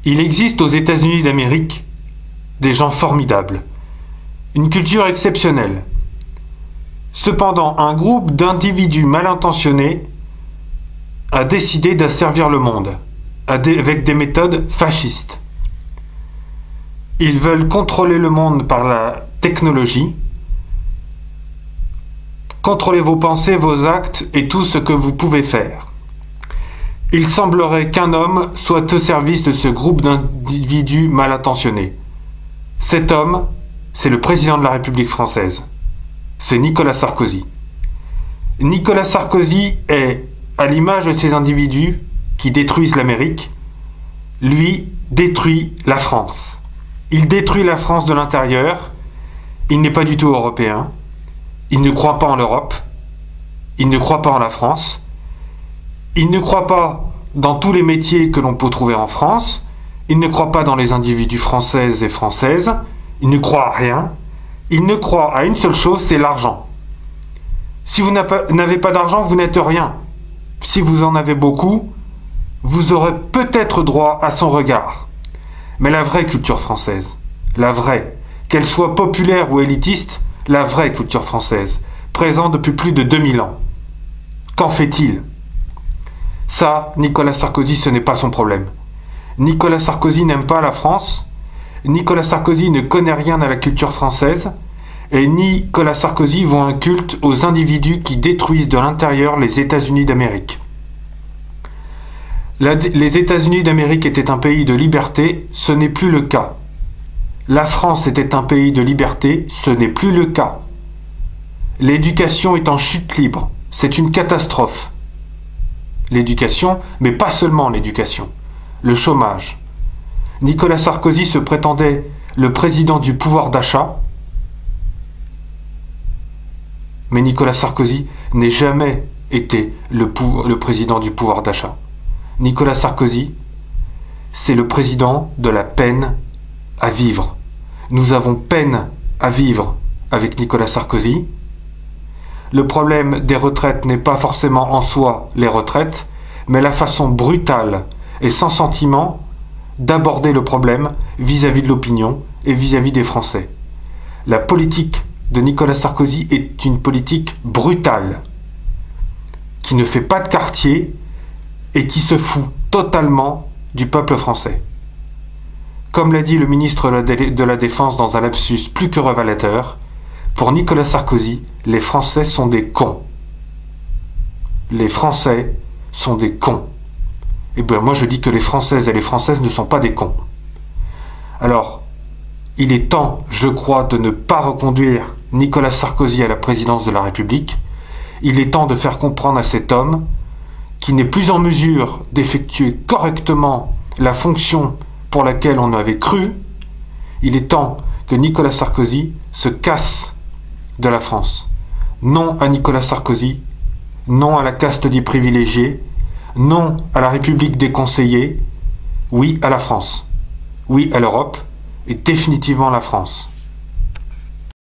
Il existe aux États-Unis d'Amérique des gens formidables, une culture exceptionnelle. Cependant, un groupe d'individus mal intentionnés a décidé d'asservir le monde avec des méthodes fascistes. Ils veulent contrôler le monde par la technologie, contrôler vos pensées, vos actes et tout ce que vous pouvez faire. Il semblerait qu'un homme soit au service de ce groupe d'individus mal intentionnés. Cet homme, c'est le président de la République française. C'est Nicolas Sarkozy. Nicolas Sarkozy est, à l'image de ces individus qui détruisent l'Amérique, lui détruit la France. Il détruit la France de l'intérieur. Il n'est pas du tout européen. Il ne croit pas en l'Europe. Il ne croit pas en la France. Il ne croit pas dans tous les métiers que l'on peut trouver en France. Il ne croit pas dans les individus françaises et françaises. Il ne croit à rien. Il ne croit à une seule chose, c'est l'argent. Si vous n'avez pas d'argent, vous n'êtes rien. Si vous en avez beaucoup, vous aurez peut-être droit à son regard. Mais la vraie culture française, la vraie, qu'elle soit populaire ou élitiste, la vraie culture française, présente depuis plus de 2000 ans. Qu'en fait-il ? Ça, Nicolas Sarkozy, ce n'est pas son problème. Nicolas Sarkozy n'aime pas la France. Nicolas Sarkozy ne connaît rien à la culture française. Et Nicolas Sarkozy voue un culte aux individus qui détruisent de l'intérieur les États-Unis d'Amérique. Les États-Unis d'Amérique étaient un pays de liberté, ce n'est plus le cas. La France était un pays de liberté, ce n'est plus le cas. L'éducation est en chute libre, c'est une catastrophe. L'éducation, mais pas seulement l'éducation, le chômage. Nicolas Sarkozy se prétendait le président du pouvoir d'achat, mais Nicolas Sarkozy n'a jamais été le président du pouvoir d'achat. Nicolas Sarkozy, c'est le président de la peine à vivre. Nous avons peine à vivre avec Nicolas Sarkozy. Le problème des retraites n'est pas forcément en soi les retraites, mais la façon brutale et sans sentiment d'aborder le problème vis-à-vis de l'opinion et vis-à-vis des Français. La politique de Nicolas Sarkozy est une politique brutale, qui ne fait pas de quartier et qui se fout totalement du peuple français. Comme l'a dit le ministre de la Défense dans un lapsus plus que révélateur, pour Nicolas Sarkozy, les Français sont des cons. Les Français sont des cons. Et bien moi je dis que les Françaises et les Françaises ne sont pas des cons. Alors, il est temps, je crois, de ne pas reconduire Nicolas Sarkozy à la présidence de la République. Il est temps de faire comprendre à cet homme qui n'est plus en mesure d'effectuer correctement la fonction pour laquelle on avait cru. Il est temps que Nicolas Sarkozy se casse de la France. Non à Nicolas Sarkozy, non à la caste des privilégiés, non à la République des conseillers, oui à la France, oui à l'Europe et définitivement la France.